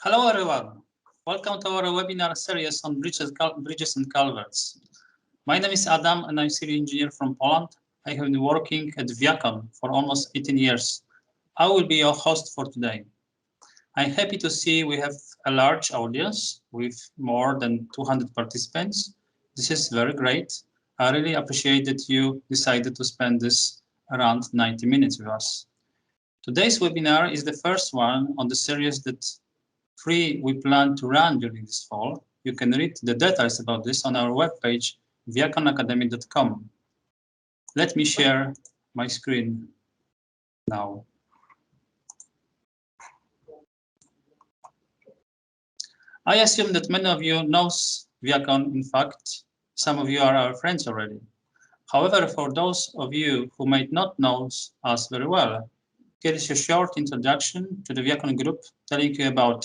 Hello everyone, welcome to our webinar series on bridges and culverts. My name is Adam and I'm a civil engineer from Poland. I have been working at ViaCon for almost 18 years. I will be your host for today. I'm happy to see we have a large audience with more than 200 participants. This is very great. I really appreciate that you decided to spend this around 90 minutes with us. Today's webinar is the first one on the series that we plan to run during this fall. You can read the details about this on our webpage, viaconacademy.com. Let me share my screen now. I assume that many of you know ViaCon. In fact, some of you are our friends already. However, for those of you who might not know us very well, here is a short introduction to the ViaCon group telling you about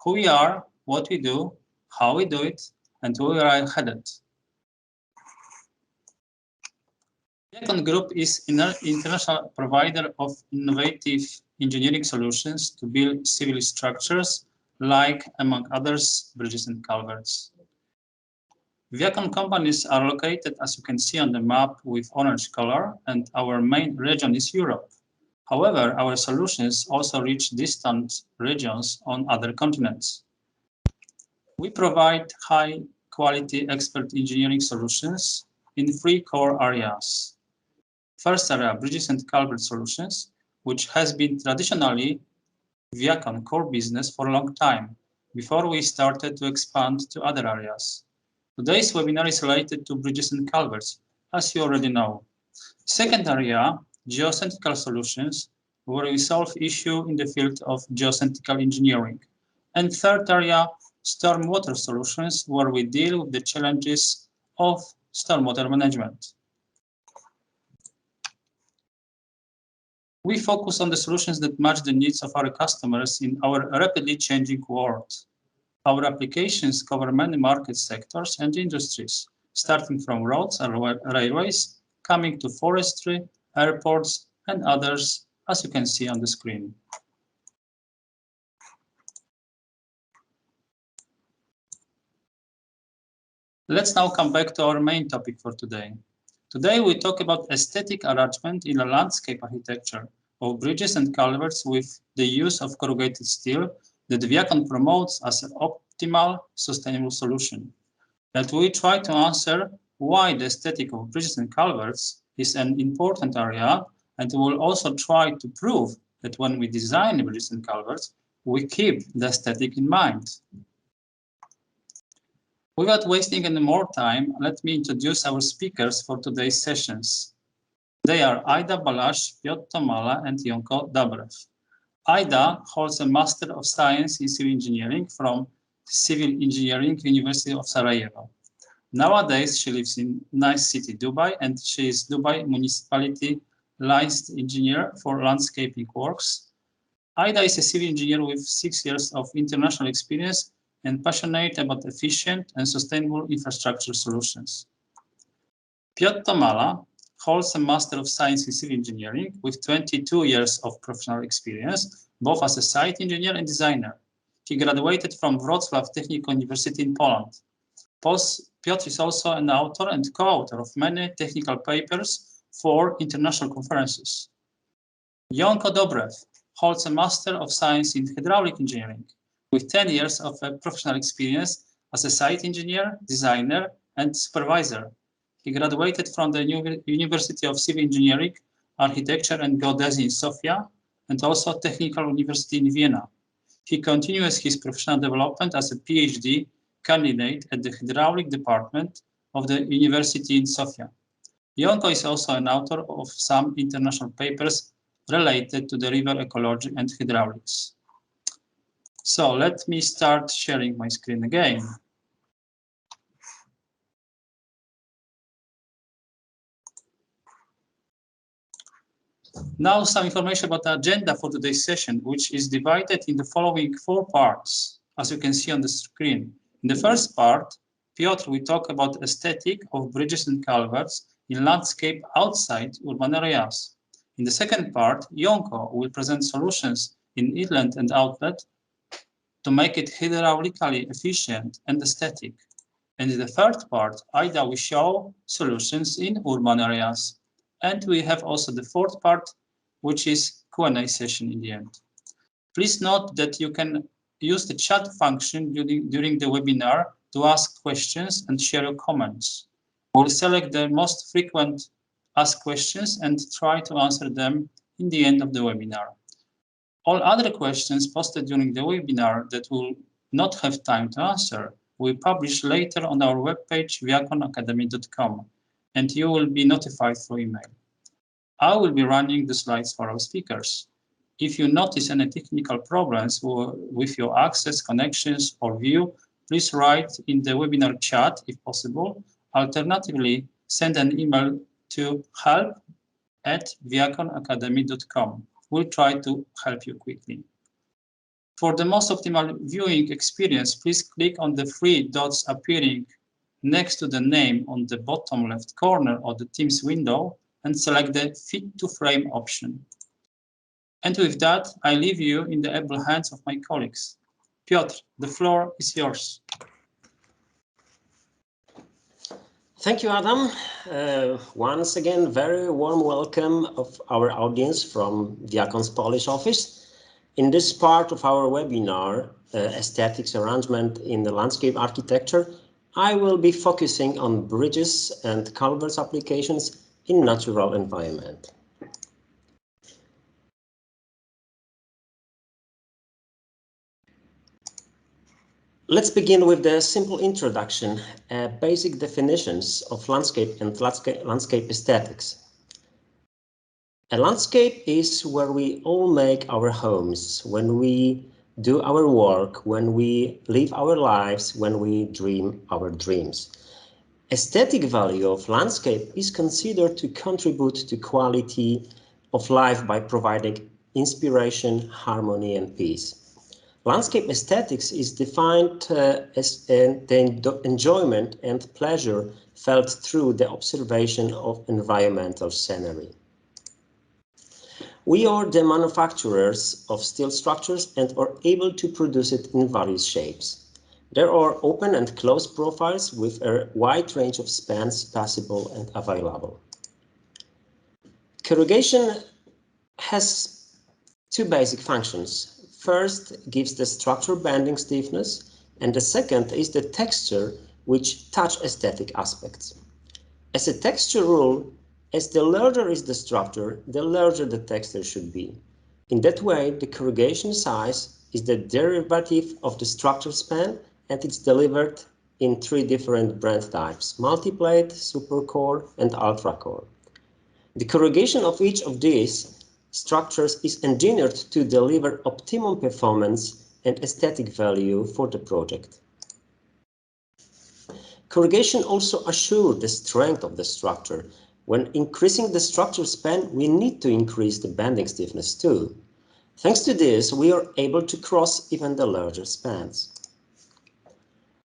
who we are, what we do, how we do it, and where we are headed. ViaCon Group is an international provider of innovative engineering solutions to build civil structures, like, among others, bridges and culverts. ViaCon companies are located, as you can see on the map, with orange color, and our main region is Europe. However, our solutions also reach distant regions on other continents. We provide high-quality expert engineering solutions in three core areas. First area, bridges and culvert solutions, which has been traditionally ViaCon core business for a long time, before we started to expand to other areas. Today's webinar is related to bridges and culverts, as you already know. Second area, geocentrical solutions, where we solve issues in the field of geocentrical engineering. And third area, stormwater solutions, where we deal with the challenges of stormwater management. We focus on the solutions that match the needs of our customers in our rapidly changing world. Our applications cover many market sectors and industries, starting from roads and railways, coming to forestry, airports, and others, as you can see on the screen. Let's now come back to our main topic for today. Today we talk about aesthetic arrangement in a landscape architecture of bridges and culverts with the use of corrugated steel that ViaCon promotes as an optimal, sustainable solution. That we try to answer why the aesthetic of bridges and culverts is an important area, and we will also try to prove that when we design bridges and culverts, we keep the aesthetic in mind. Without wasting any more time, let me introduce our speakers for today's sessions. They are Aida Balash, Piotr Tomala, and Jonko Dobrev. Aida holds a Master of Science in Civil Engineering from Civil Engineering University of Sarajevo. Nowadays, she lives in nice city, Dubai, and she is Dubai Municipality licensed engineer for landscaping works. Aida is a civil engineer with 6 years of international experience and passionate about efficient and sustainable infrastructure solutions. Piotr Tomala holds a Master of Science in Civil Engineering with 22 years of professional experience, both as a site engineer and designer. He graduated from Wrocław Technical University in Poland. Piotr is also an author and co-author of many technical papers for international conferences. Jonko Dobrev holds a Master of Science in Hydraulic Engineering with 10 years of professional experience as a site engineer, designer, and supervisor. He graduated from the University of Civil Engineering, Architecture and Geodesy in Sofia, and also Technical University in Vienna. He continues his professional development as a PhD candidate at the Hydraulic Department of the University in Sofia. Jonko is also an author of some international papers related to the river ecology and hydraulics. So let me start sharing my screen again. Now some information about the agenda for today's session, which is divided in the following 4 parts, as you can see on the screen. In the first part, Piotr will talk about aesthetic of bridges and culverts in landscape outside urban areas. In the second part, Jonko will present solutions in inland and outlet to make it hydraulically efficient and aesthetic. And in the third part, Ida will show solutions in urban areas. And we have also the fourth part, which is Q&A session in the end. Please note that you can use the chat function during the webinar to ask questions and share your comments. We'll select the most frequent asked questions and try to answer them in the end of the webinar. All other questions posted during the webinar that will not have time to answer will publish later on our webpage viaconacademy.com, and you will be notified through email. I will be running the slides for our speakers. If you notice any technical problems with your access, connections, or view, please write in the webinar chat if possible. Alternatively, send an email to help@viaconacademy.com. We'll try to help you quickly. For the most optimal viewing experience, please click on the three dots appearing next to the name on the bottom left corner of the Teams window and select the Fit to Frame option. And with that, I leave you in the able hands of my colleagues. Piotr, the floor is yours. Thank you, Adam. Once again, very warm welcome of our audience from ViaCon's Polish office. In this part of our webinar, Aesthetics Arrangement in the Landscape Architecture, I will be focusing on bridges and culverts applications in natural environment. Let's begin with the simple introduction, basic definitions of landscape and landscape aesthetics. A landscape is where we all make our homes, when we do our work, when we live our lives, when we dream our dreams. Aesthetic value of landscape is considered to contribute to quality of life by providing inspiration, harmony, and peace. Landscape aesthetics is defined as the enjoyment and pleasure felt through the observation of environmental scenery. We are the manufacturers of steel structures and are able to produce it in various shapes. There are open and closed profiles with a wide range of spans possible and available. Corrugation has two basic functions. First gives the structure bending stiffness, and the second is the texture, which touch aesthetic aspects. As a texture rule, as the larger is the structure, the larger the texture should be. In that way, the corrugation size is the derivative of the structure span, and it's delivered in three different brand types: multiplate, supercore, and ultracore. The corrugation of each of these structures is engineered to deliver optimum performance and aesthetic value for the project. Corrugation also assures the strength of the structure. When increasing the structure span, we need to increase the bending stiffness too. Thanks to this, we are able to cross even the larger spans.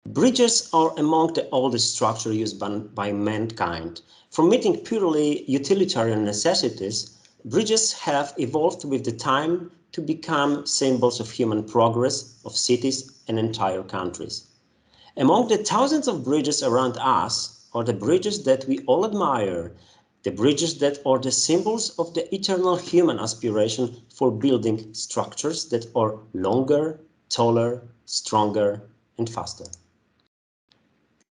Bridges are among the oldest structures used by mankind. From meeting purely utilitarian necessities, bridges have evolved with the time to become symbols of human progress, of cities and entire countries. Among the thousands of bridges around us are the bridges that we all admire, the bridges that are the symbols of the eternal human aspiration for building structures that are longer, taller, stronger, and faster.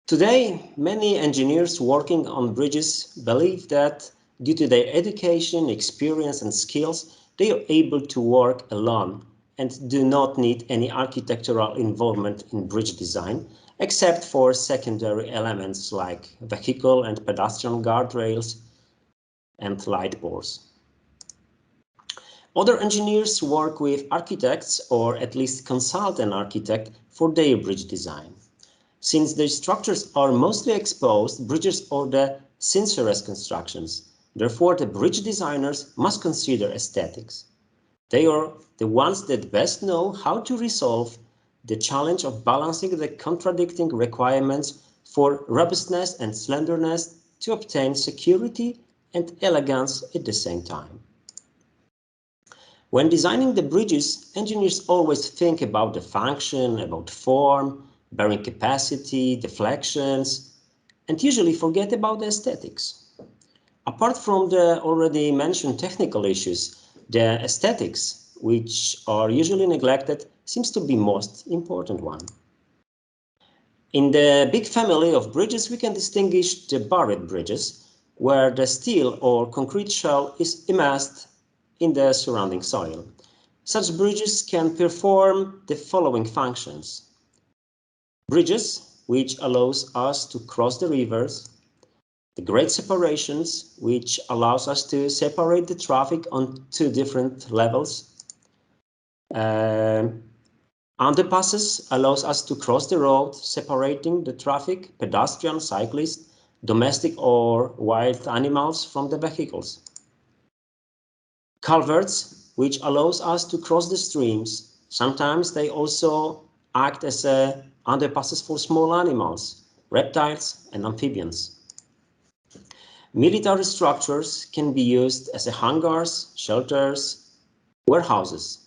Today, many engineers working on bridges believe that due to their education, experience, and skills, they are able to work alone and do not need any architectural involvement in bridge design, except for secondary elements like vehicle and pedestrian guardrails and light poles. Other engineers work with architects or at least consult an architect for their bridge design. Since the structures are mostly exposed, bridges are the sincerest constructions. Therefore, the bridge designers must consider aesthetics. They are the ones that best know how to resolve the challenge of balancing the contradicting requirements for robustness and slenderness to obtain security and elegance at the same time. When designing the bridges, engineers always think about the function, about form, bearing capacity, deflections, and usually forget about the aesthetics. Apart from the already mentioned technical issues, the aesthetics, which are usually neglected, seems to be most important one. In the big family of bridges, we can distinguish the buried bridges, where the steel or concrete shell is immersed in the surrounding soil. Such bridges can perform the following functions. Bridges, which allows us to cross the rivers. The grade separations, which allows us to separate the traffic on two different levels. Underpasses allows us to cross the road, separating the traffic, pedestrian, cyclist, domestic or wild animals from the vehicles. Culverts, which allows us to cross the streams. Sometimes they also act as underpasses for small animals, reptiles and amphibians. Military structures can be used as hangars, shelters, warehouses.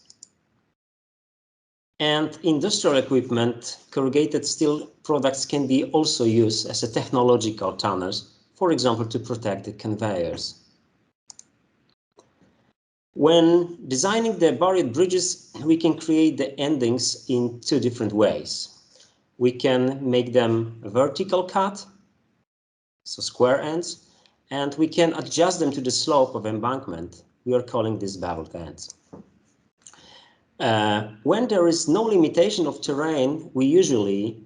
And industrial equipment, corrugated steel products can be also used as technological tunnels, for example, to protect the conveyors. When designing the buried bridges, we can create the endings in two different ways. We can make them vertical cut, so square ends, and we can adjust them to the slope of embankment. We are calling this beveled ends. When there is no limitation of terrain, we usually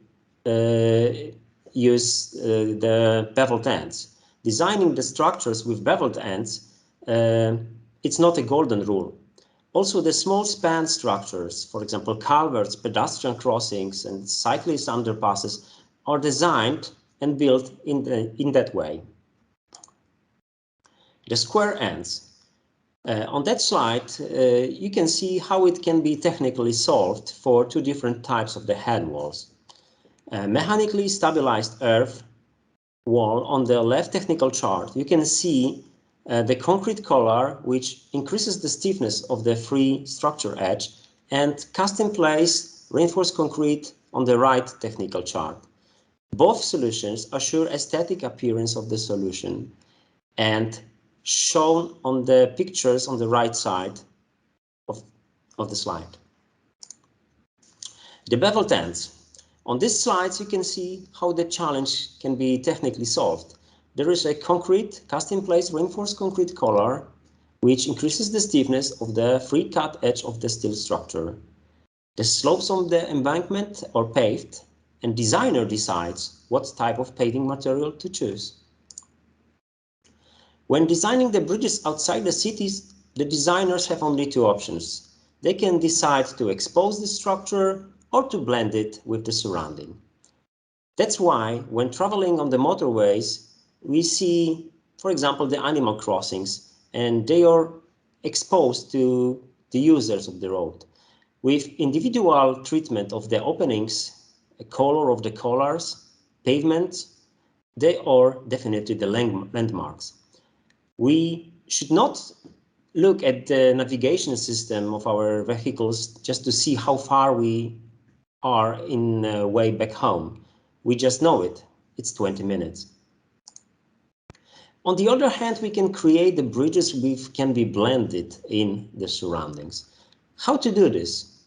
use the beveled ends. Designing the structures with beveled ends, it's not a golden rule. Also, the small span structures, for example, culverts, pedestrian crossings, and cyclist underpasses, are designed and built in that way. The square ends. On that slide, you can see how it can be technically solved for two different types of the head walls. Mechanically stabilized earth wall on the left technical chart, you can see the concrete collar, which increases the stiffness of the free structure edge, and cast in place reinforced concrete on the right technical chart. Both solutions assure aesthetic appearance of the solution, and shown on the pictures on the right side of the slide. The beveled ends. On these slides, you can see how the challenge can be technically solved. There is a concrete cast-in-place reinforced concrete collar, which increases the stiffness of the free cut edge of the steel structure. The slopes on the embankment are paved, and designer decides what type of paving material to choose. When designing the bridges outside the cities, the designers have only two options. They can decide to expose the structure or to blend it with the surrounding. That's why when traveling on the motorways, we see, for example, the animal crossings, and they are exposed to the users of the road. With individual treatment of the openings, a color of the collars, pavements, they are definitely the landmarks. We should not look at the navigation system of our vehicles just to see how far we are in way back home. We just know it. It's 20 minutes. On the other hand, we can create the bridges which can be blended in the surroundings. How to do this?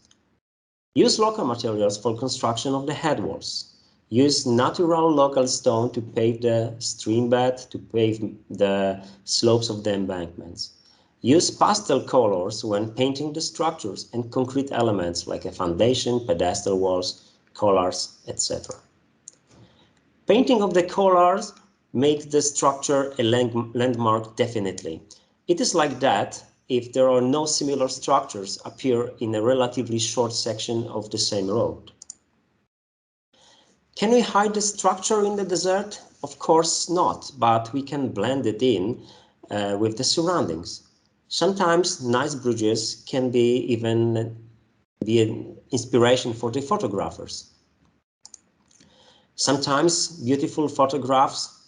Use local materials for construction of the head walls. Use natural local stone to pave the stream bed, to pave the slopes of the embankments. Use pastel colors when painting the structures and concrete elements like a foundation, pedestal walls, collars, etc. Painting of the collars makes the structure a landmark definitely. It is like that if there are no similar structures appear in a relatively short section of the same road. Can we hide the structure in the desert? Of course not, but we can blend it in with the surroundings. Sometimes nice bridges can be an inspiration for the photographers. Sometimes beautiful photographs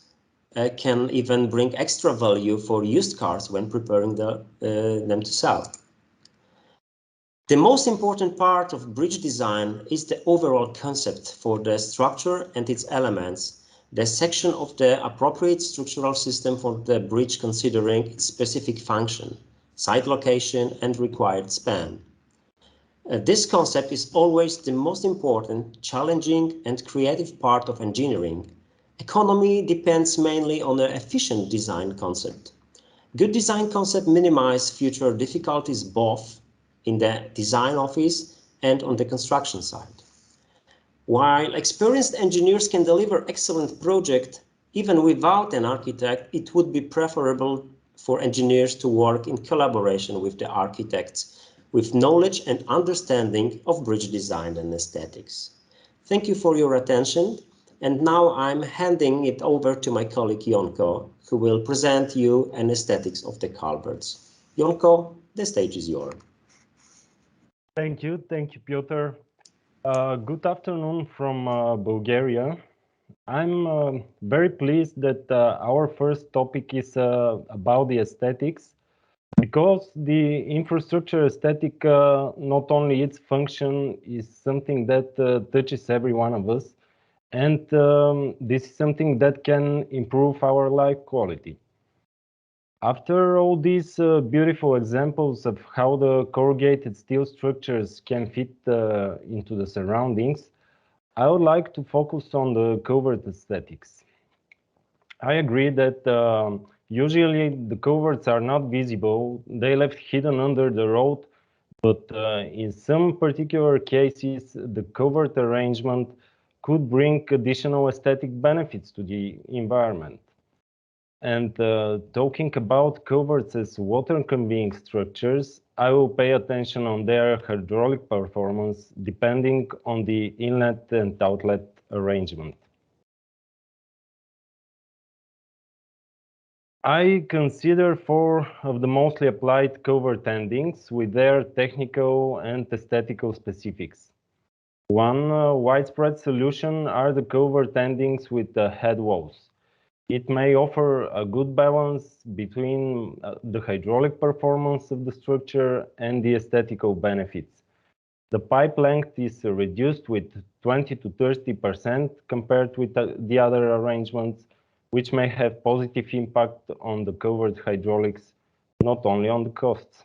can even bring extra value for used cars when preparing them to sell. The most important part of bridge design is the overall concept for the structure and its elements, the section of the appropriate structural system for the bridge considering its specific function, site location, and required span. This concept is always the most important, challenging, and creative part of engineering. Economy depends mainly on an efficient design concept. Good design concept minimize future difficulties both in the design office and on the construction side. While experienced engineers can deliver excellent project, even without an architect, it would be preferable for engineers to work in collaboration with the architects with knowledge and understanding of bridge design and aesthetics. Thank you for your attention. And now I'm handing it over to my colleague Jonko, who will present you an aesthetics of the culverts. Jonko, the stage is yours. Thank you, Piotr. Good afternoon from Bulgaria. I'm very pleased that our first topic is about the aesthetics, because the infrastructure aesthetic, not only its function, is something that touches every one of us, and this is something that can improve our life quality. After all these beautiful examples of how the corrugated steel structures can fit into the surroundings, I would like to focus on the covert aesthetics. I agree that usually the coverts are not visible, they left hidden under the road, but in some particular cases, the covert arrangement could bring additional aesthetic benefits to the environment. And talking about coverts as water-conveying structures, I will pay attention on their hydraulic performance depending on the inlet and outlet arrangement. I consider 4 of the mostly applied covert endings with their technical and aesthetical specifics. One widespread solution are the covert endings with the head walls. It may offer a good balance between the hydraulic performance of the structure and the aesthetical benefits. The pipe length is reduced with 20 to 30% compared with the other arrangements, which may have positive impact on the covered hydraulics, not only on the costs.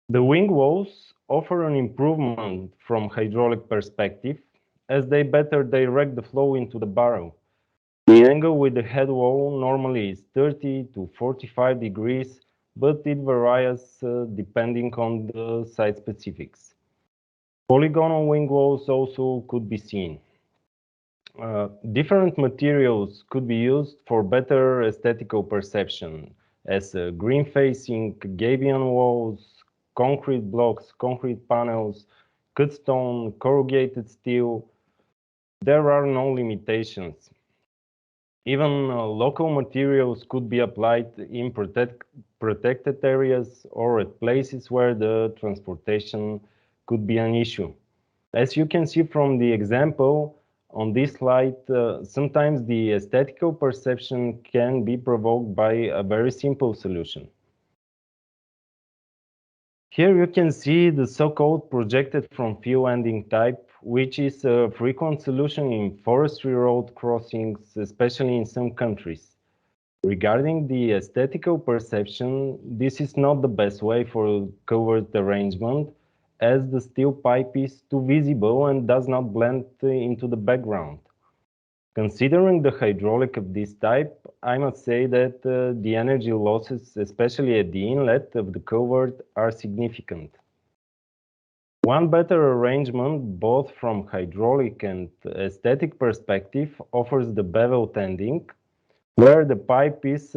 The wing walls offer an improvement from hydraulic perspective, as they better direct the flow into the barrel. The angle with the head wall normally is 30 to 45 degrees, but it varies depending on the site specifics. Polygonal wing walls also could be seen. Different materials could be used for better aesthetical perception, as green facing, gabion walls, concrete blocks, concrete panels, cut stone, corrugated steel. There are no limitations. Even local materials could be applied in protected areas or at places where the transportation could be an issue. As you can see from the example on this slide, sometimes the aesthetical perception can be provoked by a very simple solution. Here you can see the so-called projected from field ending type, which is a frequent solution in forestry road crossings, especially in some countries. Regarding the aesthetical perception, this is not the best way for covert arrangement, as the steel pipe is too visible and does not blend into the background. Considering the hydraulic of this type, I must say that the energy losses, especially at the inlet of the covert, are significant. One better arrangement, both from hydraulic and aesthetic perspective, offers the bevel ending, where the pipe is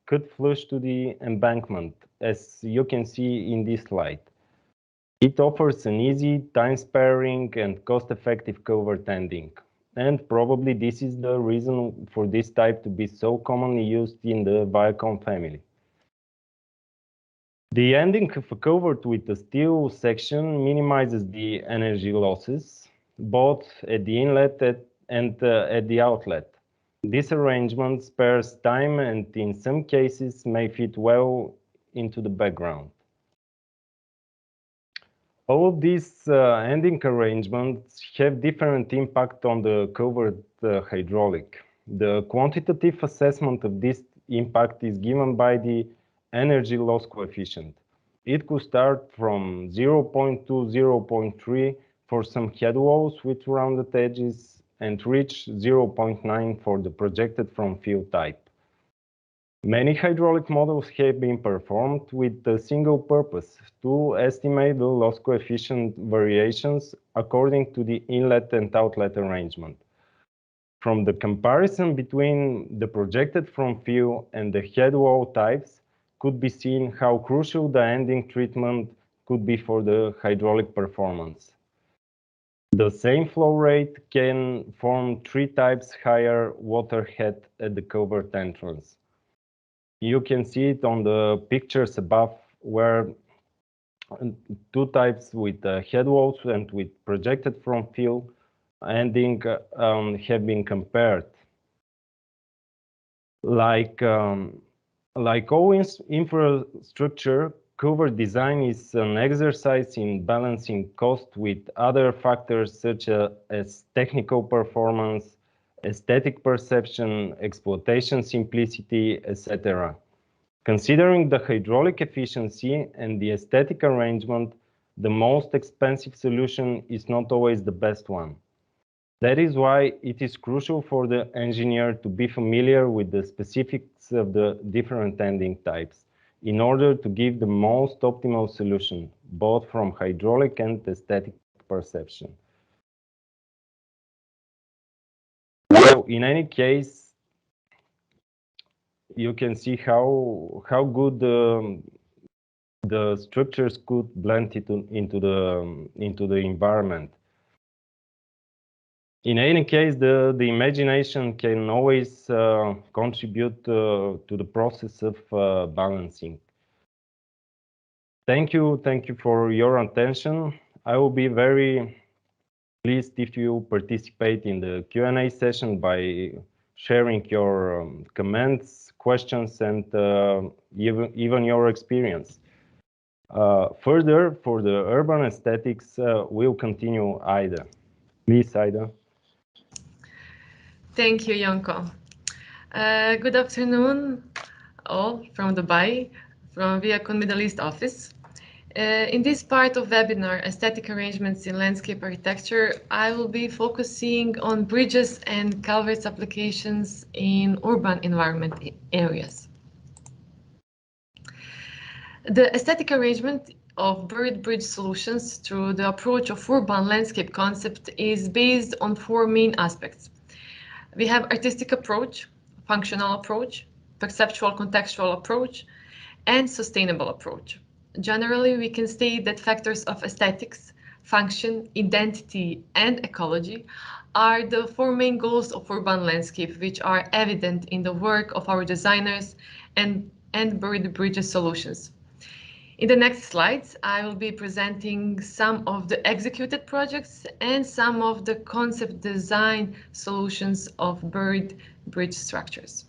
cut flush to the embankment, as you can see in this slide. It offers an easy, time-sparing, and cost-effective covert ending. And probably this is the reason for this type to be so commonly used in the ViaCon family. The ending of a covert with a steel section minimizes the energy losses, both at the inlet and at the outlet. This arrangement spares time and in some cases may fit well into the background. All these ending arrangements have different impact on the covered hydraulic. The quantitative assessment of this impact is given by the energy loss coefficient. It could start from 0.2 to 0.3 for some head walls with rounded edges and reach 0.9 for the projected from field type. Many hydraulic models have been performed with a single purpose, to estimate the loss coefficient variations according to the inlet and outlet arrangement. From the comparison between the projected from field and the head wall types could be seen how crucial the ending treatment could be for the hydraulic performance. The same flow rate can form 3 times higher water head at the covered entrance. You can see it on the pictures above, where 2 types with head walls and with projected from field ending have been compared. Like all infrastructure, cover design is an exercise in balancing cost with other factors such as technical performance, aesthetic perception, exploitation simplicity, etc. Considering the hydraulic efficiency and the aesthetic arrangement, the most expensive solution is not always the best one. That is why it is crucial for the engineer to be familiar with the specifics of the different ending types in order to give the most optimal solution, both from hydraulic and aesthetic perception. So in any case, you can see how good the structures could blend into the environment. In any case, the imagination can always contribute to the process of balancing. Thank you for your attention. I will be very pleased if you participate in the Q&A session by sharing your comments, questions, and even your experience. Further, for the urban aesthetics, we'll continue Aida. Please, Aida. Thank you, Janko. Good afternoon, all from Dubai, from ViaCon Middle East office. In this part of webinar, Aesthetic Arrangements in Landscape Architecture, I will be focusing on bridges and culverts applications in urban environment areas. The aesthetic arrangement of buried bridge solutions through the approach of urban landscape concept is based on 4 main aspects. We have artistic approach, functional approach, perceptual contextual approach, and sustainable approach. Generally, we can state that factors of aesthetics, function, identity, and ecology are the 4 main goals of urban landscape, which are evident in the work of our designers and buried bridges solutions. In the next slides, I will be presenting some of the executed projects and some of the concept design solutions of buried bridge structures.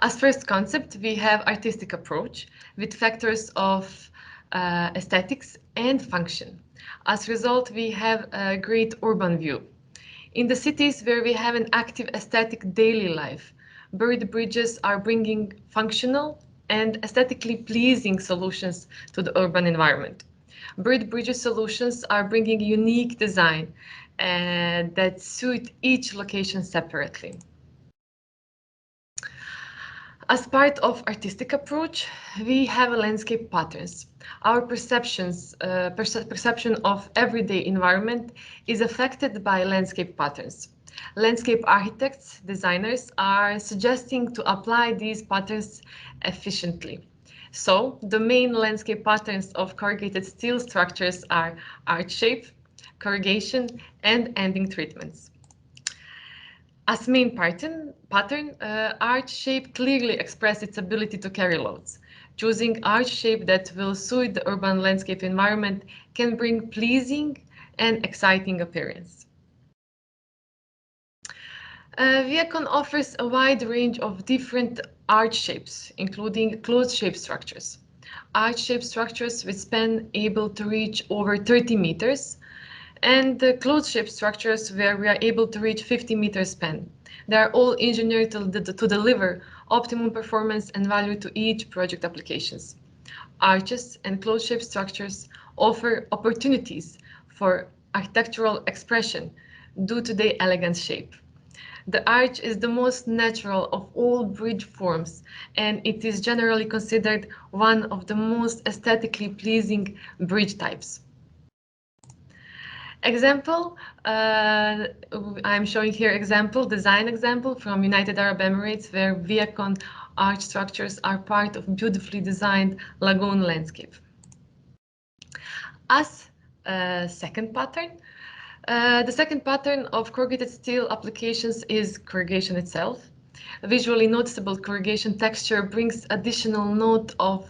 As first concept, we have artistic approach with factors of aesthetics and function. As a result, we have a great urban view. In the cities where we have an active aesthetic daily life, buried bridges are bringing functional and aesthetically pleasing solutions to the urban environment. Buried bridges solutions are bringing unique design that suit each location separately. As part of artistic approach, we have landscape patterns. Our perception of everyday environment is affected by landscape patterns. Landscape architects, designers are suggesting to apply these patterns efficiently. So the main landscape patterns of corrugated steel structures are arch shape, corrugation, and ending treatments. As main pattern, arch shape clearly expresses its ability to carry loads. Choosing arch shape that will suit the urban landscape environment can bring pleasing and exciting appearance. ViaCon offers a wide range of different arch shapes, including closed shape structures. arch-shaped structures with span able to reach over 30 meters, and closed-shaped structures where we are able to reach 50 meters span. They are all engineered to deliver optimum performance and value to each project applications. Arches and closed-shaped structures offer opportunities for architectural expression due to their elegant shape. The arch is the most natural of all bridge forms, and it is generally considered one of the most aesthetically pleasing bridge types. Example, I'm showing here design example from United Arab Emirates, where ViaCon arch structures are part of beautifully designed lagoon landscape. As a second pattern, the second pattern of corrugated steel applications is corrugation itself. A visually noticeable corrugation texture brings additional note of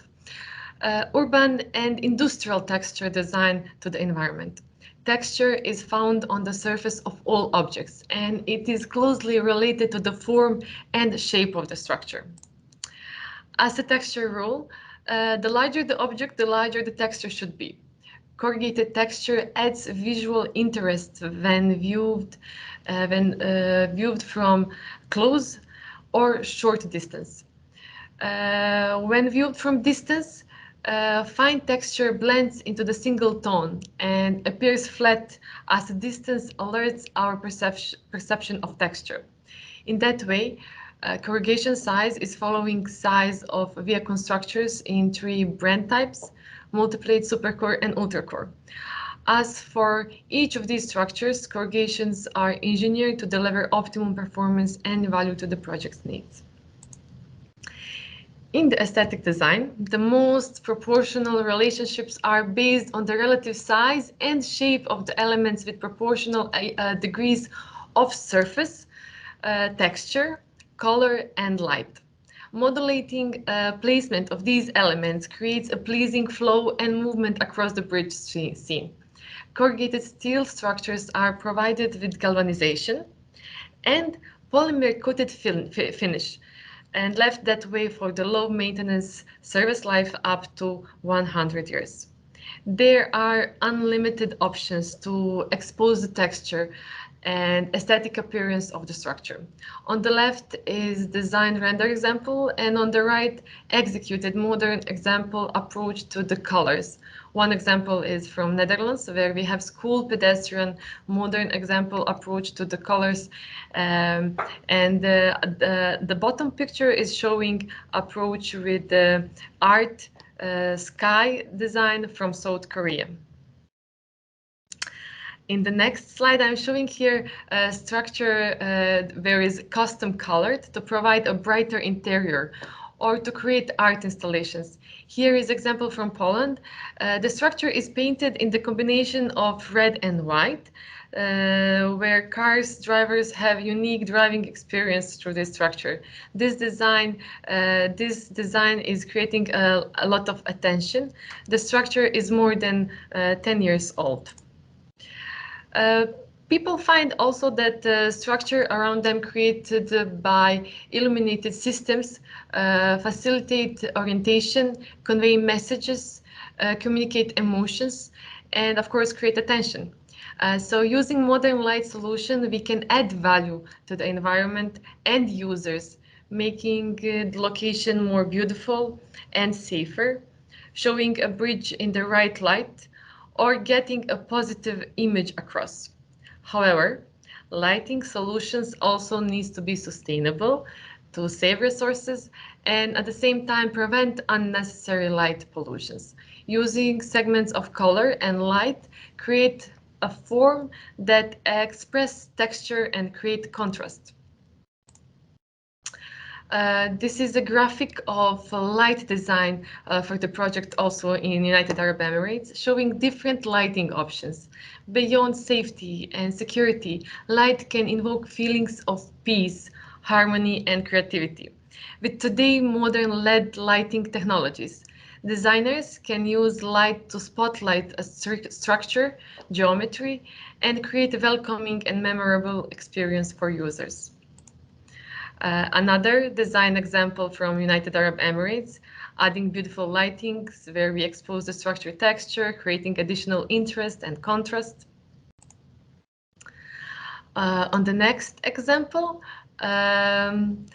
urban and industrial texture design to the environment. Texture is found on the surface of all objects, and it is closely related to the form and shape of the structure. As a texture rule, the larger the object, the larger the texture should be. Corrugated texture adds visual interest when viewed from close or short distance. When viewed from distance, fine texture blends into the single tone and appears flat as the distance alerts our perception of texture. In that way, corrugation size is following size of ViaCon structures in 3 brand types: multiplate, supercore, and ultracore. As for each of these structures, corrugations are engineered to deliver optimum performance and value to the project's needs. In the aesthetic design, the most proportional relationships are based on the relative size and shape of the elements with proportional degrees of surface, texture, color, and light. Modulating placement of these elements creates a pleasing flow and movement across the bridge scene. Corrugated steel structures are provided with galvanization and polymer-coated finish, and left that way for the low maintenance service life up to 100 years. There are unlimited options to expose the texture and aesthetic appearance of the structure. On the left is design render example, and on the right, executed modern example approach to the colors. One example is from Netherlands, where we have school pedestrian modern example approach to the colors. The bottom picture is showing approach with the art sky design from South Korea. In the next slide, I'm showing here a structure where is custom colored to provide a brighter interior or to create art installations. Here is example from Poland. The structure is painted in the combination of red and white, where drivers have unique driving experience through this structure. This design is creating a lot of attention. The structure is more than 10 years old. People find also that the structure around them created by illuminated systems facilitate orientation, convey messages, communicate emotions, and of course create attention. So using modern light solution, we can add value to the environment and users, making the location more beautiful and safer, showing a bridge in the right light, or getting a positive image across. However, lighting solutions also needs to be sustainable to save resources and at the same time prevent unnecessary light pollutions. Using segments of color and light create a form that express texture and create contrast. This is a graphic of light design for the project also in United Arab Emirates, showing different lighting options. Beyond safety and security, light can invoke feelings of peace, harmony, and creativity. With today modern LED lighting technologies, designers can use light to spotlight a structure, geometry, and create a welcoming and memorable experience for users. Another design example from United Arab Emirates, adding beautiful lightings where we expose the structure texture, creating additional interest and contrast. On the next example, I'm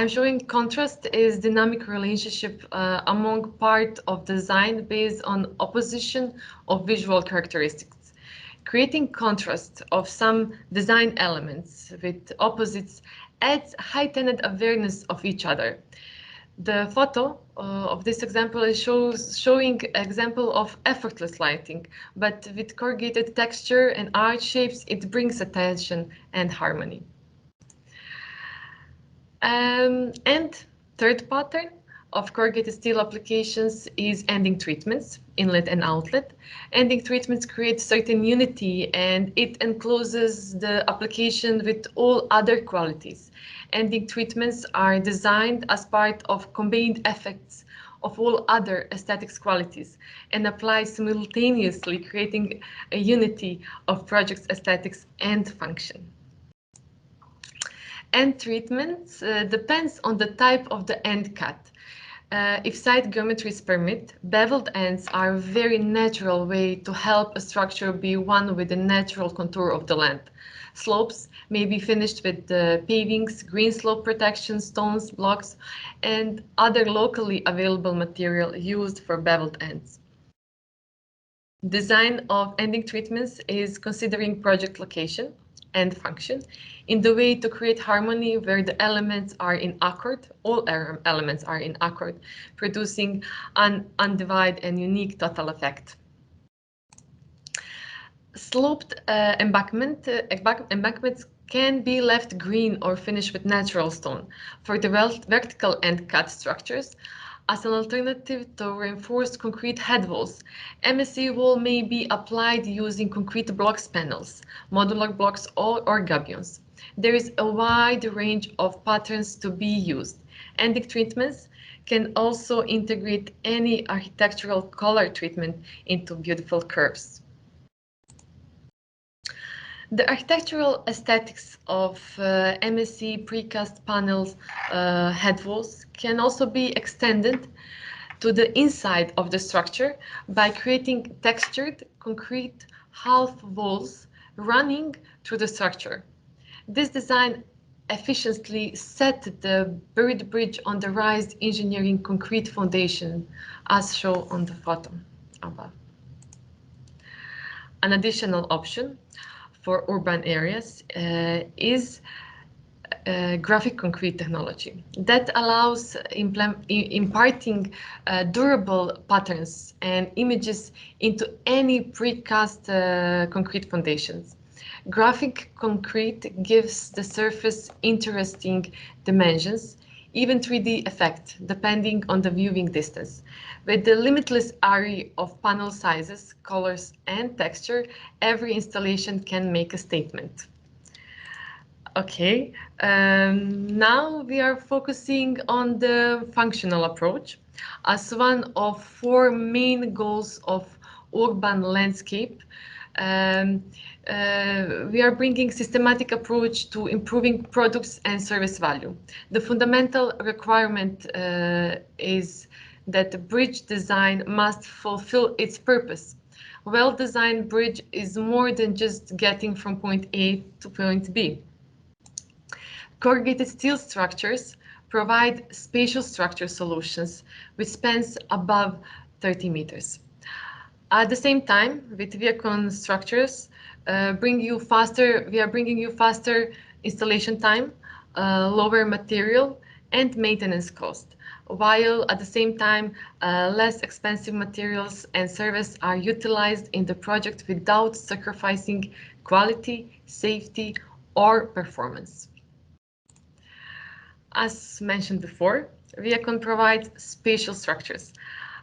showing contrast is dynamic relationship among part of design based on opposition of visual characteristics. Creating contrast of some design elements with opposites adds heightened awareness of each other. The photo of this example is showing example of effortless lighting, but with corrugated texture and arch shapes, it brings attention and harmony. And third pattern of corrugated steel applications is ending treatments, inlet and outlet. Ending treatments create certain unity and it encloses the application with all other qualities. Ending treatments are designed as part of combined effects of all other aesthetics qualities and apply simultaneously, creating a unity of project's aesthetics and function. End treatments depends on the type of the end cut. If site geometries permit, beveled ends are a very natural way to help a structure be one with the natural contour of the land. Slopes may be finished with pavings, green slope protection, stones, blocks, and other locally available material used for beveled ends. Design of ending treatments is considering project location and function in the way to create harmony where the elements are in accord, all elements are in accord, producing an undivided and unique total effect. Sloped embankments can be left green or finished with natural stone. For the vertical end cut structures, as an alternative to reinforced concrete head walls, MSE wall may be applied using concrete blocks panels, modular blocks or gabions. There is a wide range of patterns to be used. Ending treatments can also integrate any architectural color treatment into beautiful curves. The architectural aesthetics of MSE precast panels head walls can also be extended to the inside of the structure by creating textured concrete half walls running through the structure. This design efficiently set the buried bridge on the raised engineering concrete foundation as shown on the photo above. An additional option for urban areas is graphic concrete technology that allows imparting durable patterns and images into any precast concrete foundations. Graphic concrete gives the surface interesting dimensions, even 3D effect, depending on the viewing distance. With the limitless array of panel sizes, colors, and texture, every installation can make a statement. Okay, now we are focusing on the functional approach as one of 4 main goals of urban landscape. We are bringing systematic approach to improving products and service value. The fundamental requirement is that the bridge design must fulfill its purpose. Well-designed bridge is more than just getting from point A to point B. Corrugated steel structures provide spatial structure solutions with spans above 30 meters. At the same time, with ViaCon structures, we are bringing you faster installation time, lower material and maintenance cost, while at the same time, less expensive materials and service are utilized in the project without sacrificing quality, safety, or performance. As mentioned before, ViaCon provides spatial structures.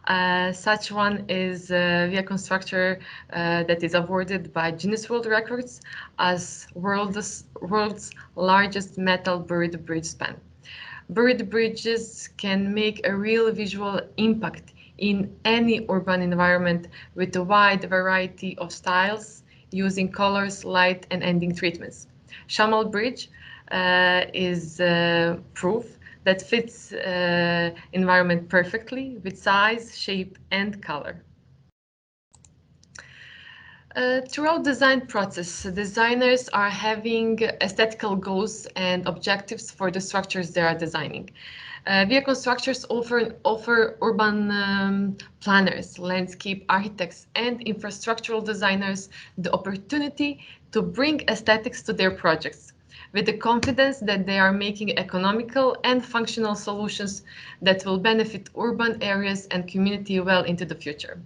Such one is ViaCon structure that is awarded by Guinness World Records as world's largest metal buried bridge span. Buried bridges can make a real visual impact in any urban environment with a wide variety of styles using colors, light, and ending treatments. Shamal Bridge is proof that fits environment perfectly with size, shape, and color. Throughout design process, designers are having aesthetical goals and objectives for the structures they are designing. ViaCon structures offer urban planners, landscape architects, and infrastructural designers the opportunity to bring aesthetics to their projects, with the confidence that they are making economical and functional solutions that will benefit urban areas and community well into the future.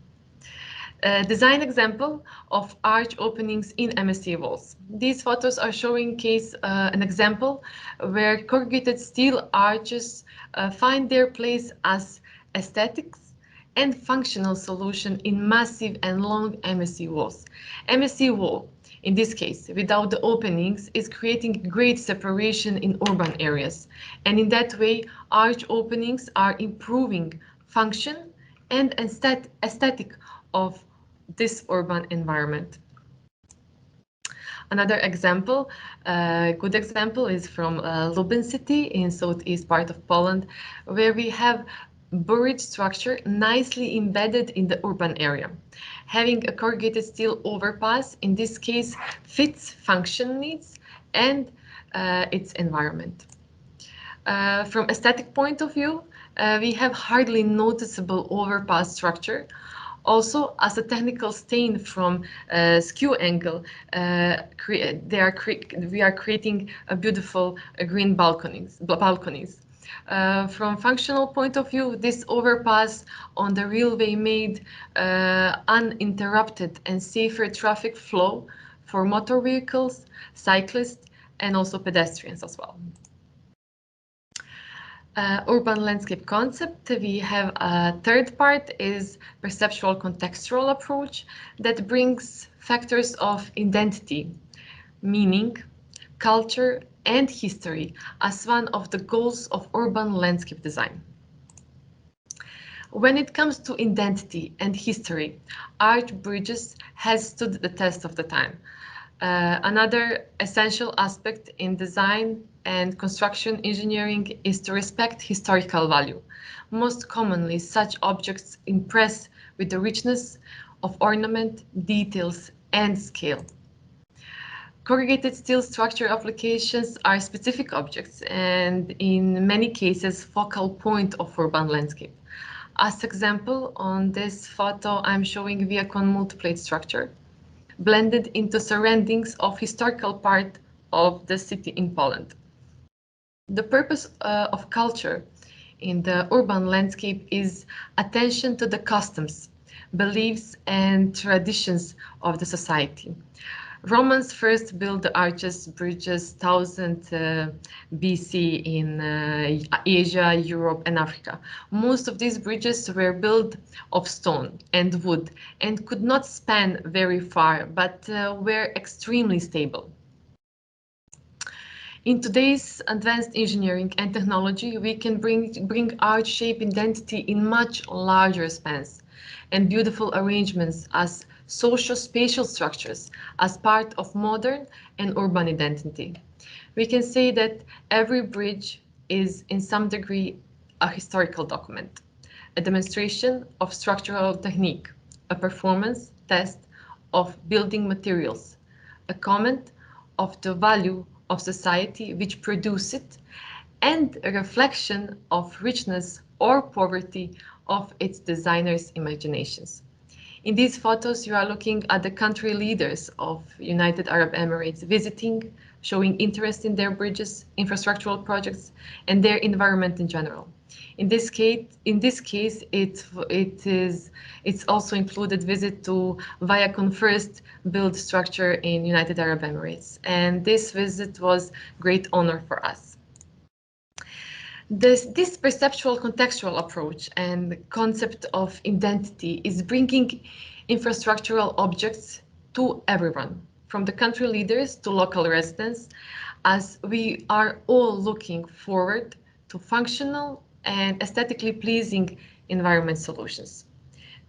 Design example of arch openings in MSC walls. These photos are showing an example where corrugated steel arches find their place as aesthetics and functional solution in massive and long MSC walls. MSC wall, in this case, without the openings, is creating great separation in urban areas. And in that way, arch openings are improving function and aesthetic of this urban environment. Another example, good example, is from Lublin city in southeast part of Poland, where we have buried structure nicely embedded in the urban area. Having a corrugated steel overpass, in this case, fits function needs and its environment. From aesthetic point of view, we have hardly noticeable overpass structure. Also, as a technical stain from skew angle, we are creating a beautiful green balconies. From functional point of view, this overpass on the railway made uninterrupted and safer traffic flow for motor vehicles, cyclists, and also pedestrians as well. Urban landscape concept, we have a third part is perceptual contextual approach that brings factors of identity, meaning, culture, and history as one of the goals of urban landscape design. When it comes to identity and history, arch bridges has stood the test of the time. Another essential aspect in design and construction engineering is to respect historical value. Most commonly, such objects impress with the richness of ornament, details, and scale. Corrugated steel structure applications are specific objects and in many cases focal point of urban landscape. As example, on this photo, I'm showing ViaCon multi-plate structure blended into surroundings of historical part of the city in Poland. The purpose of culture in the urban landscape is attention to the customs, beliefs, and traditions of the society. Romans first built the arches, bridges 1000 BC in Asia, Europe, and Africa. Most of these bridges were built of stone and wood and could not span very far, but were extremely stable. In today's advanced engineering and technology, we can bring arch shape identity in much larger spans and beautiful arrangements as socio-spatial structures as part of modern and urban identity. We can say that every bridge is in some degree a historical document, a demonstration of structural technique, a performance test of building materials, a comment of the value of society which produce it, and a reflection of richness or poverty of its designers' imaginations. In these photos, you are looking at the country leaders of United Arab Emirates visiting, showing interest in their bridges, infrastructural projects, and their environment in general. In this case, it's also included visit to ViaCon first build structure in United Arab Emirates, and this visit was great honor for us. This perceptual contextual approach and the concept of identity is bringing infrastructural objects to everyone, from the country leaders to local residents, as we are all looking forward to functional and aesthetically pleasing environment solutions.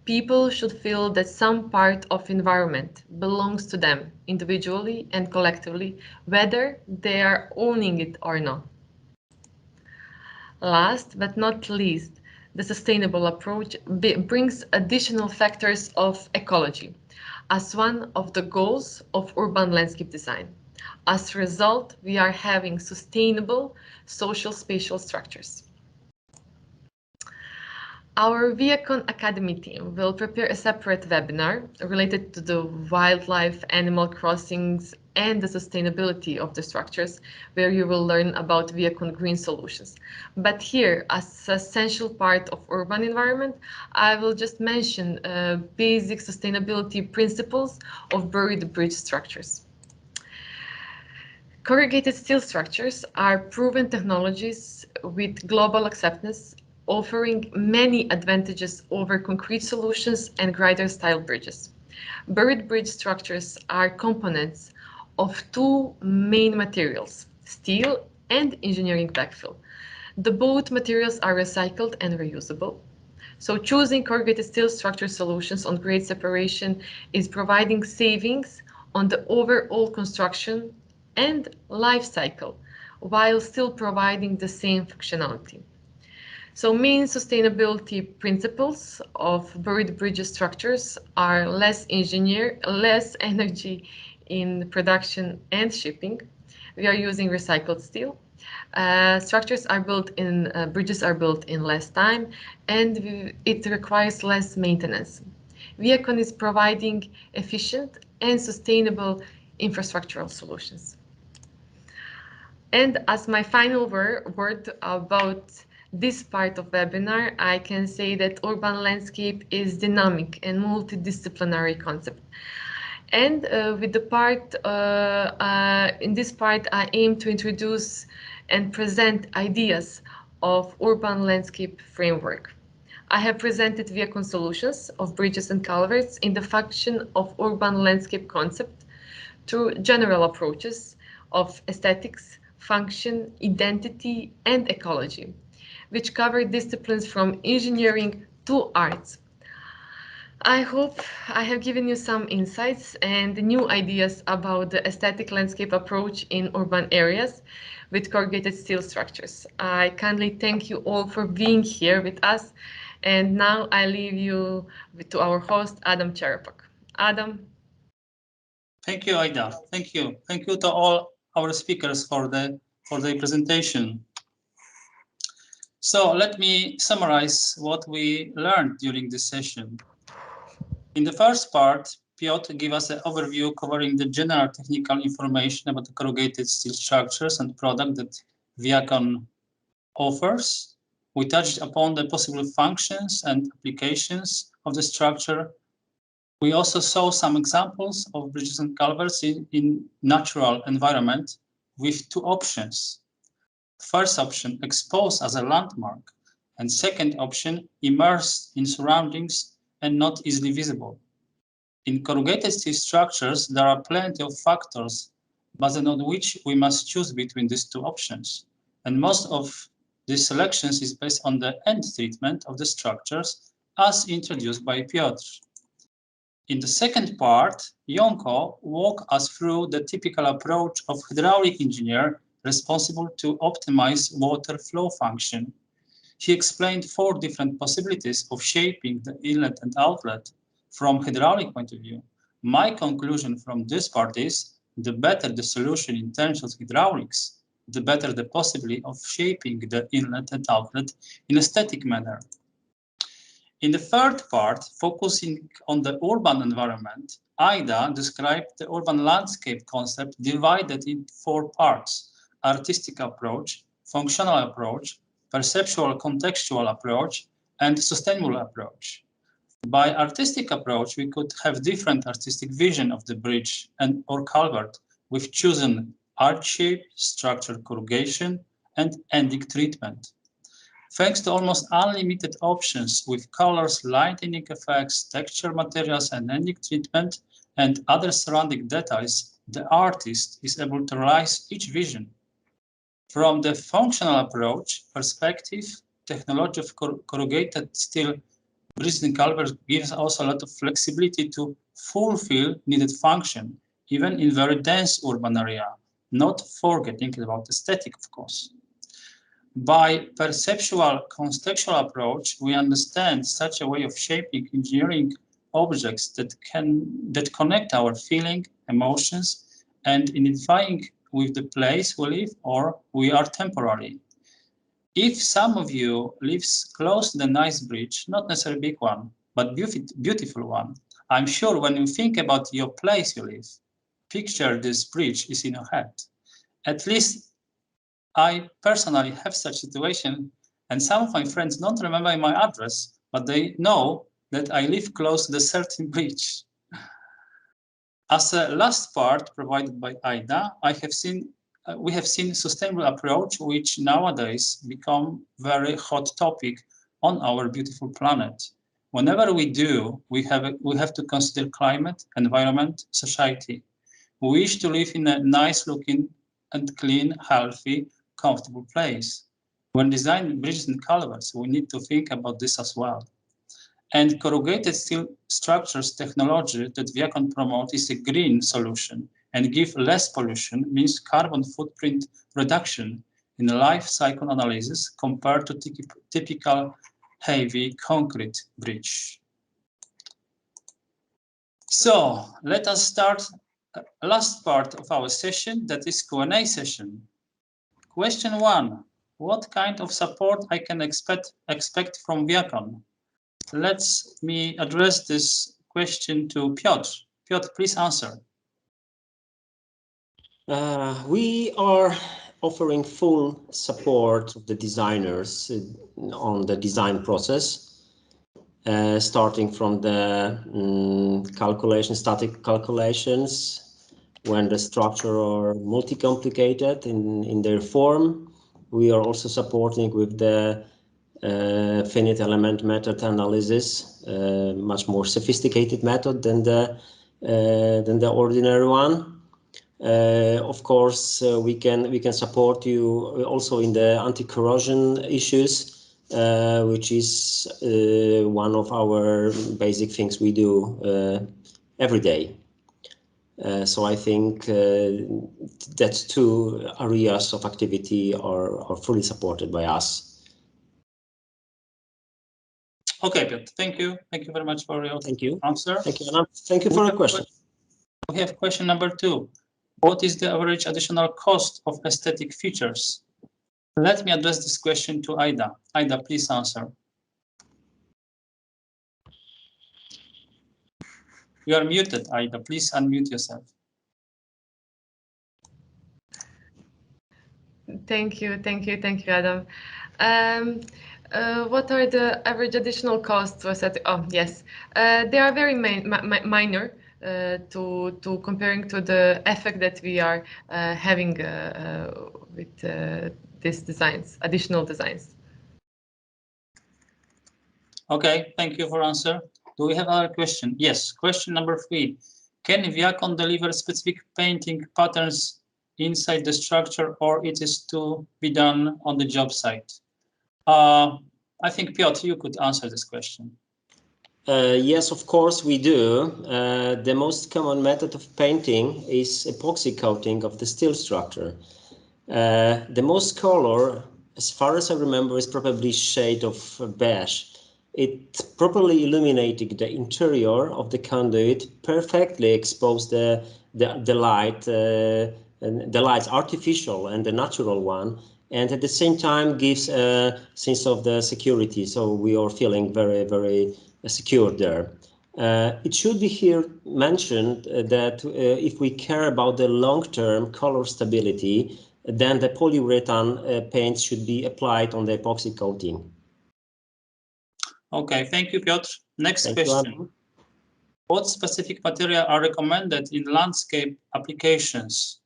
People should feel that some part of environment belongs to them individually and collectively, whether they are owning it or not. Last but not least, the sustainable approach brings additional factors of ecology as one of the goals of urban landscape design. As a result, we are having sustainable social spatial structures. Our ViaCon Academy team will prepare a separate webinar related to the wildlife, animal crossings, and the sustainability of the structures, where you will learn about ViaCon green solutions. But here, as an essential part of urban environment, I will just mention basic sustainability principles of buried bridge structures. Corrugated steel structures are proven technologies with global acceptance, offering many advantages over concrete solutions and grider-style bridges. Buried bridge structures are components of two main materials, steel and engineering backfill. The both materials are recycled and reusable. So choosing corrugated steel structure solutions on grade separation is providing savings on the overall construction and life cycle, while still providing the same functionality. So main sustainability principles of buried bridge structures are less energy in production and shipping. We are using recycled steel. Bridges are built in less time, and it requires less maintenance. ViaCon is providing efficient and sustainable infrastructural solutions. And as my final word about this part of webinar, I can say that urban landscape is dynamic and multidisciplinary concept. And in this part, I aim to introduce and present ideas of urban landscape framework. I have presented ViaCon solutions of bridges and culverts in the function of urban landscape concept through general approaches of aesthetics, function, identity, and ecology, which cover disciplines from engineering to arts. I hope I have given you some insights and new ideas about the aesthetic landscape approach in urban areas with corrugated steel structures. I kindly thank you all for being here with us. And now I leave you to our host, Adam Cherepak. Adam. Thank you, Aida. Thank you. Thank you to all our speakers for the presentation. So let me summarize what we learned during this session. In the first part, Piotr gave us an overview covering the general technical information about the corrugated steel structures and product that ViaCon offers. We touched upon the possible functions and applications of the structure. We also saw some examples of bridges and culverts in natural environment with two options. First option, exposed as a landmark, and second option, immersed in surroundings and not easily visible. In corrugated steel structures, there are plenty of factors based on which we must choose between these two options. And most of these selections is based on the end treatment of the structures as introduced by Piotr. In the second part, Jonko walked us through the typical approach of hydraulic engineer responsible to optimize water flow function. He explained 4 different possibilities of shaping the inlet and outlet from hydraulic point of view. My conclusion from this part is, the better the solution in terms of hydraulics, the better the possibility of shaping the inlet and outlet in aesthetic manner. In the third part, focusing on the urban environment, Aida described the urban landscape concept divided in 4 parts: artistic approach, functional approach, perceptual contextual approach, and sustainable approach. By artistic approach, we could have different artistic vision of the bridge and or culvert with chosen arch shape, structure corrugation, and ending treatment. Thanks to almost unlimited options with colors, lightning effects, texture materials, and ending treatment, and other surrounding details, the artist is able to realize each vision. From the functional approach perspective, technology of corrugated steel bridges and culverts gives also a lot of flexibility to fulfill needed function, even in very dense urban area, not forgetting about aesthetic, of course. By perceptual contextual approach, we understand such a way of shaping engineering objects that connect our feeling, emotions, and identifying with the place we live or we are temporary. If some of you lives close to the nice bridge, not necessarily big one, but beautiful one, I'm sure when you think about your place you live, picture this bridge is in your head. At least I personally have such situation, and some of my friends don't remember my address, but they know that I live close to the certain bridge. As a last part provided by Ida, we have seen sustainable approach, which nowadays become very hot topic on our beautiful planet. Whenever we do, we have to consider climate, environment, society. We wish to live in a nice looking and clean, healthy, comfortable place. When designing bridges and culverts, we need to think about this as well. And corrugated steel structures technology that ViaCon promotes is a green solution and give less pollution, means carbon footprint reduction in life cycle analysis compared to typical heavy concrete bridge. So let us start last part of our session, that is Q&A session. Question 1, what kind of support I can expect from ViaCon? Let me address this question to Piotr. Piotr, please answer. We are offering full support of the designers on the design process, starting from the static calculations, when the structure are multi-complicated in their form. We are also supporting with the finite element method analysis, much more sophisticated method than the ordinary one. Of course, we can support you also in the anti-corrosion issues, which is one of our basic things we do every day. So I think that two areas of activity are fully supported by us. Okay, Piotr, thank you. Thank you very much for your answer. Thank you, Anna. Thank you for the question. We have question number 2. What is the average additional cost of aesthetic features? Let me address this question to Ida. Ida, please answer. You are muted, Ida. Please unmute yourself. Thank you, Adam. What are the average additional costs for aesthetic? Oh, yes, they are very minor to comparing to the effect that we are having with these designs, additional designs. Okay, thank you for answer. Do we have another question? Yes, question number 3. Can ViaCon deliver specific painting patterns inside the structure, or it is to be done on the job site? I think, Piotr, you could answer this question. Yes, of course we do. The most common method of painting is epoxy coating of the steel structure. The most color, as far as I remember, is probably shade of beige. It properly illuminating the interior of the conduit, perfectly expose the light, the light's artificial and the natural one, and at the same time gives a sense of the security. So we are feeling very, very secure there. It should be here mentioned that if we care about the long-term color stability, then the polyurethane paint should be applied on the epoxy coating. Okay, thank you, Piotr. Next question. What specific material are recommended in landscape applications?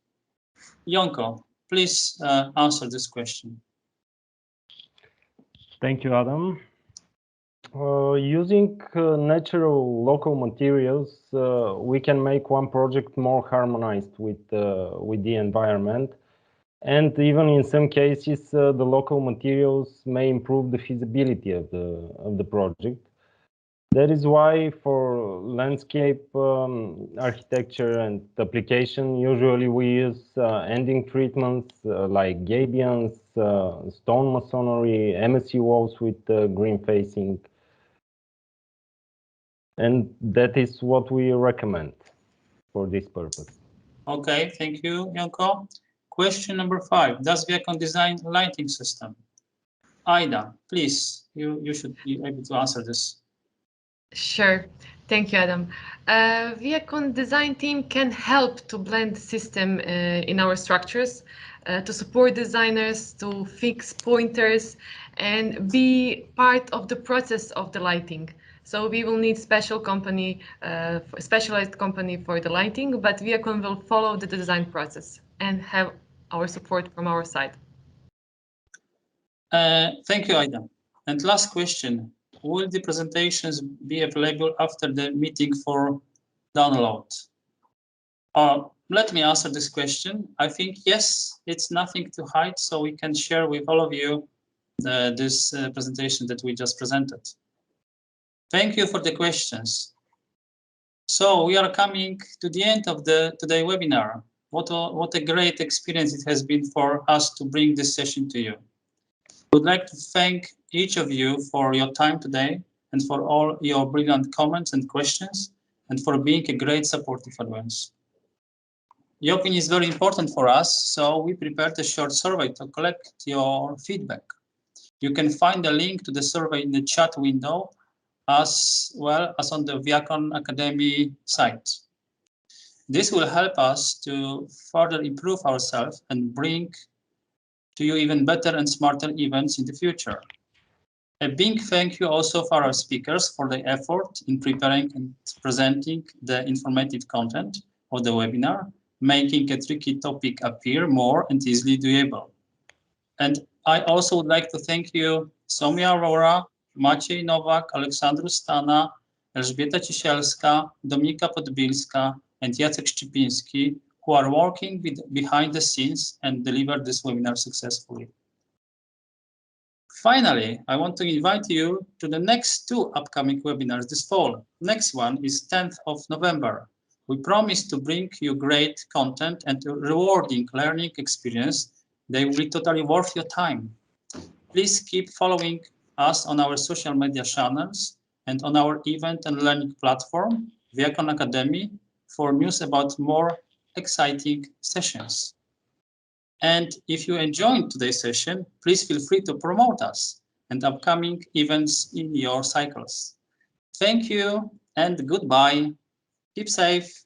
Jonko, please answer this question. Thank you, Adam. Using natural local materials, we can make one project more harmonized with the environment. And even in some cases, the local materials may improve the feasibility of the project. That is why for landscape architecture and application, usually we use ending treatments like gabions, stone masonry, MSU walls with green facing. And that is what we recommend for this purpose. Okay, thank you, Janko. Question number 5. Does ViaCon design a lighting system? Aida, please, you should be able to answer this. Sure. Thank you, Adam. ViaCon design team can help to blend the system in our structures, to support designers, to fix pointers, and be part of the process of the lighting. So we will need specialized company for the lighting, but ViaCon will follow the design process and have our support from our side. Thank you, Aida. And last question. Will the presentations be available after the meeting for download? Let me answer this question. I think yes, it's nothing to hide, so we can share with all of you this presentation that we just presented. Thank you for the questions. So we are coming to the end of today's webinar. What a great experience it has been for us to bring this session to you. I would like to thank each of you for your time today and for all your brilliant comments and questions and for being a great supportive audience. Your opinion is very important for us, so we prepared a short survey to collect your feedback. You can find the link to the survey in the chat window as well as on the ViaCon Academy site. This will help us to further improve ourselves and bring to you even better and smarter events in the future. A big thank you also for our speakers for their effort in preparing and presenting the informative content of the webinar, making a tricky topic appear more and easily doable. And I also would like to thank you, Somia Aurora, Maciej Nowak, Aleksandra Stana, Elżbieta Cisielska, Dominika Podbilska, and Jacek Szczypiński, who are working behind the scenes and deliver this webinar successfully. Finally, I want to invite you to the next 2 upcoming webinars this fall. Next one is 10th of November. We promise to bring you great content and a rewarding learning experience. They will be totally worth your time. Please keep following us on our social media channels and on our event and learning platform, ViaCon Academy, for news about more exciting sessions. And if you enjoyed today's session, please feel free to promote us and upcoming events in your cycles. Thank you and goodbye. Keep safe.